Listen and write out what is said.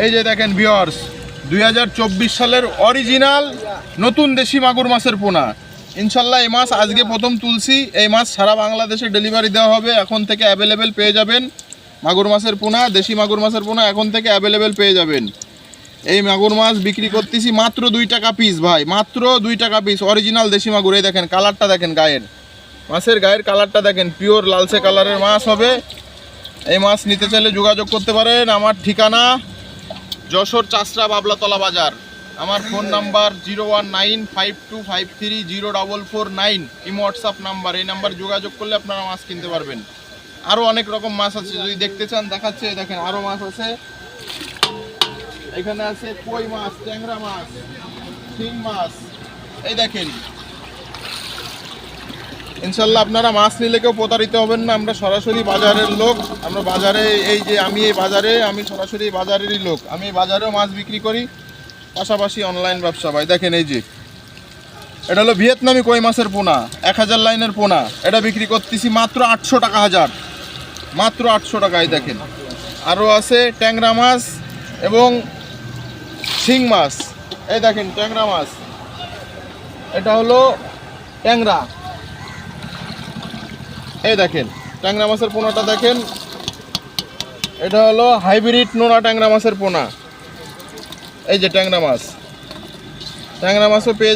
এই যে দেখেন ভিউয়ার্স, 2024 সালের অরিজিনাল নতুন দেশি মাগুর মাছের পোনা। ইনশাল্লাহ এই মাছ আজকে প্রথম তুলছি। এই মাছ সারা বাংলাদেশে ডেলিভারি দেওয়া হবে। এখন থেকে অ্যাভেলেবেল পেয়ে যাবেন মাগুর মাছের পোনা, দেশি মাগুর মাছের পোনা এখন থেকে অ্যাভেলেবেল পেয়ে যাবেন। এই মাগুর মাছ বিক্রি করতেছি মাত্র 2 টাকা পিস ভাই, মাত্র 2 টাকা পিস। অরিজিনাল দেশি মাগুর। এই দেখেন কালারটা দেখেন, গায়ের মাছের গায়ের কালারটা দেখেন, পিওর লালচে কালারের মাছ হবে। এই মাছ নিতে চাইলে যোগাযোগ করতে পারেন। আমার ঠিকানা যশোর চাষরা বাবলাতলা বাজার। আমার phone number 01952530449, imo WhatsApp number. এই নাম্বার যোগাযোগ করলে আপনারা মাছ কিনতে পারবেন। আরও অনেক রকম মাছ আছে, যদি দেখতে চান দেখাচ্ছে। দেখেন আরও মাছ আছে, এখানে আছে কই মাছ, ট্যাংরা মাছ, শিং মাছ। এই দেখেন, ইনশাল্লাহ আপনারা মাছ নিলে কেউ প্রতারিত হবেন না। আমরা সরাসরি বাজারের লোক। আমরা বাজারে, এই যে আমি এই বাজারে, আমি সরাসরি বাজারেরই লোক। আমি বাজারেও মাছ বিক্রি করি, পাশাপাশি অনলাইন ব্যবসা ভাই। দেখেন এই যে এটা হলো ভিয়েতনামি কই মাছের পোনা, 1000 লাইনের পোনা। এটা বিক্রি করতেছি মাত্র 800 টাকা হাজার, মাত্র 800 টাকায়। দেখেন আরও আছে ট্যাংরা মাছ এবং শিং মাছ। এই দেখেন ট্যাংরা মাছ, এটা হলো ট্যাংরা। এই দেখেন ট্যাংরা মাছের পোনাটা দেখেন, এটা হলো হাইব্রিড নোনা ট্যাংরা মাছের পোনা। এই যে ট্যাংরা মাছ, ট্যাংরা মাছও পেয়ে